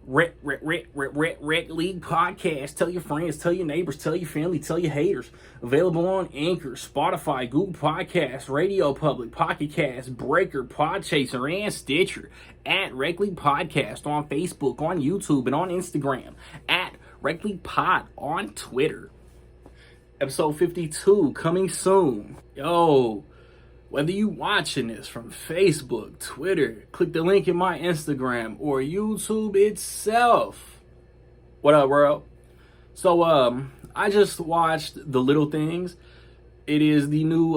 Rec League Podcast. Tell your friends, tell your neighbors, tell your family, tell your haters. Available on Anchor, Spotify, Google Podcasts, Radio Public, Pocket Cast, Breaker, Podchaser, and Stitcher. At Rec League Podcast on Facebook, on YouTube, and on Instagram. At Rec League Pod on Twitter. Episode 52 coming soon. Yo, whether you watching this from Facebook, Twitter, click the link in my Instagram, or YouTube itself. What up, world? So, I just watched The Little Things. It is the new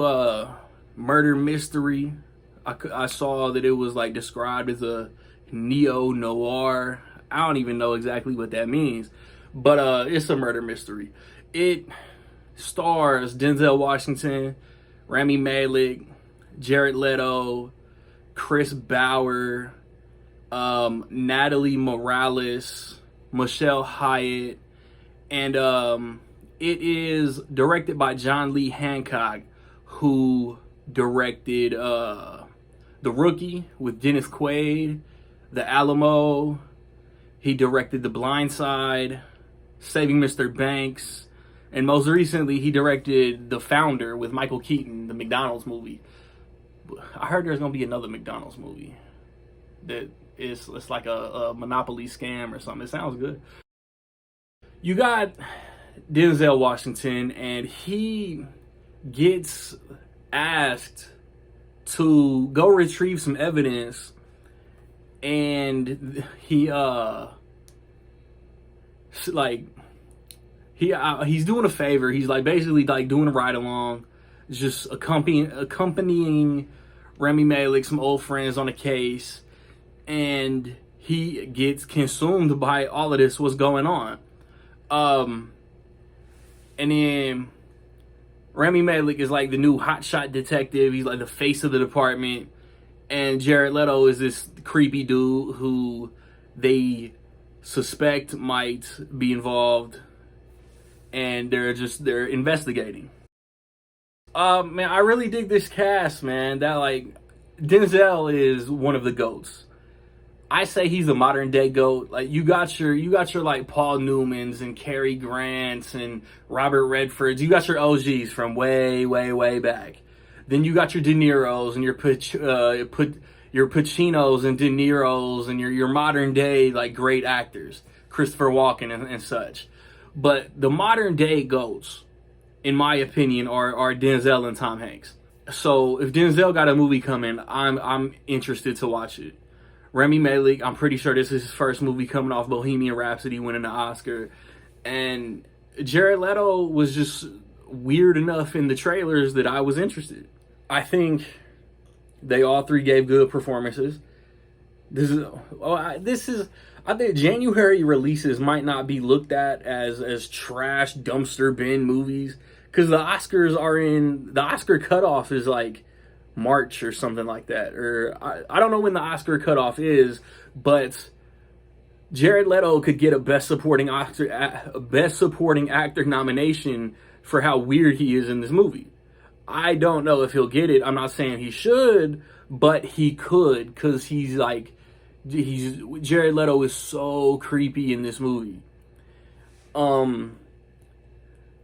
murder mystery. I saw that it was like described as a neo-noir. I don't even know exactly what that means, but it's a murder mystery. It stars Denzel Washington, Rami Malek, Jared Leto, Chris Bauer, Natalie Morales, Michelle Hyatt, and it is directed by John Lee Hancock, who directed The Rookie with Dennis Quaid, The Alamo. He directed The Blind Side, Saving Mr. Banks, and most recently he directed The Founder with Michael Keaton, the McDonald's movie. I heard there's gonna be another McDonald's movie that it's like a Monopoly scam or something. It sounds good. You got Denzel Washington, and he gets asked to go retrieve some evidence, and he's doing a favor. He's like basically like doing a ride along, just accompanying Rami Malek, some old friends on a case, and he gets consumed by all of this, what's going on. And then Rami Malek is like the new hotshot detective. He's like the face of the department. And Jared Leto is this creepy dude who they suspect might be involved, and they're investigating. Man, I really dig this cast, man. That like Denzel is one of the GOATs. I say he's a modern day GOAT. Like you got your like Paul Newmans and Cary Grants and Robert Redfords. You got your OGs from way back. Then you got your De Niro's and your Pacinos and De Niro's and your modern day like great actors, Christopher Walken and such. But the modern day GOATs, in my opinion, are Denzel and Tom Hanks. So if Denzel got a movie coming, I'm interested to watch it. Rami Malek, I'm pretty sure this is his first movie coming off Bohemian Rhapsody, winning an Oscar. And Jared Leto was just weird enough in the trailers that I was interested. I think they all three gave good performances. I think January releases might not be looked at as trash dumpster bin movies, because the Oscar cutoff is like March or something like that, or I don't know when the Oscar cutoff is, but Jared Leto could get a best supporting actor nomination for how weird he is in this movie. I don't know if he'll get it. I'm not saying he should, but he could, because Jared Leto is so creepy in this movie.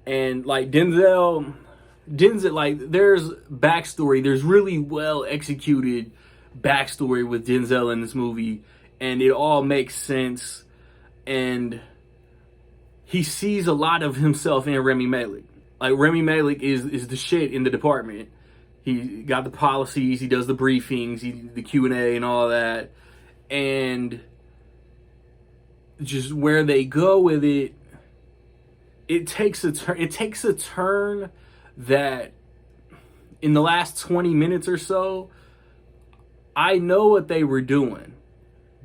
And like Denzel, like there's backstory. There's really well executed backstory with Denzel in this movie, and it all makes sense. And he sees a lot of himself in Rami Malek. Like Rami Malek is the shit in the department. He got the policies. He does the briefings. The Q&A and all that. And just where they go with it, it takes a turn. It takes a turn that in the last 20 minutes or so, I know what they were doing,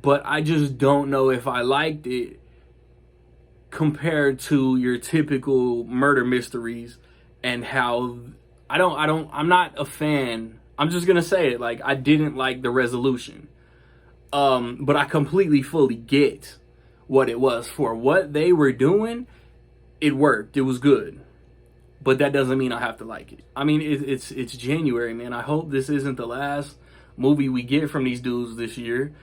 but I just don't know if I liked it compared to your typical murder mysteries, and how I'm not a fan. I'm just gonna say it, like I didn't like the resolution. But I completely fully get what it was. For what they were doing, it worked. It was good. But that doesn't mean I have to like it. I mean, it's January, man. I hope this isn't the last movie we get from these dudes this year.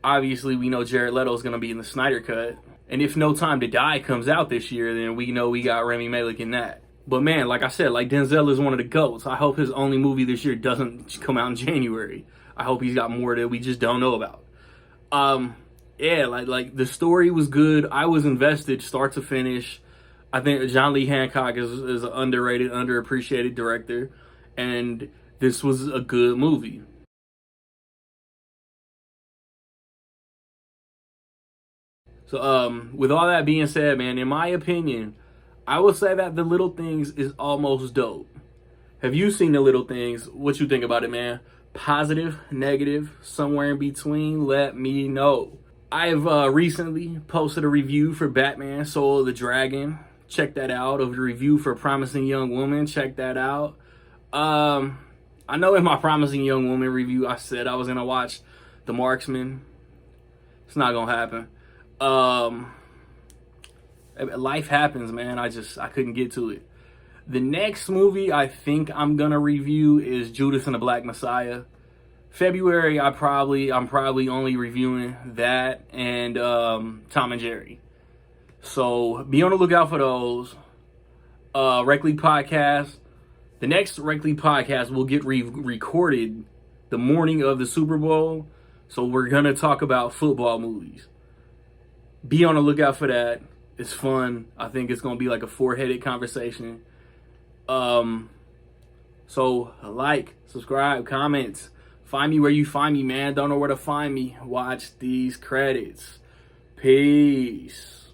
Obviously, we know Jared Leto is going to be in the Snyder Cut. And if No Time to Die comes out this year, then we know we got Rami Malek in that. But man, like I said, like Denzel is one of the GOATs. I hope his only movie this year doesn't come out in January. I hope he's got more that we just don't know about. Yeah, like the story was good. I was invested start to finish. I think John Lee Hancock is an underrated, underappreciated director. And this was a good movie. So, with all that being said, man, in my opinion, I would say that The Little Things is almost dope. Have you seen The Little Things? What you think about it, man? Positive, negative, somewhere in between? Let me know. I've recently posted a review for Batman: Soul of the Dragon. Check that out. Of the review for Promising Young Woman. Check that out. I know in my Promising Young Woman review, I said I was gonna watch The Marksman. It's not gonna happen. Life happens, man. I couldn't get to it. The next movie I think I'm gonna review is Judas and the Black Messiah. February, I'm probably only reviewing that and Tom and Jerry. So be on the lookout for those. Rec League podcast. The next Rec League podcast will get recorded the morning of the Super Bowl. So we're gonna talk about football movies. Be on the lookout for that. It's fun. I think it's gonna be like a four-headed conversation. So like, subscribe, comments. Find me where you find me, man. Don't know where to find me. Watch these credits. Peace.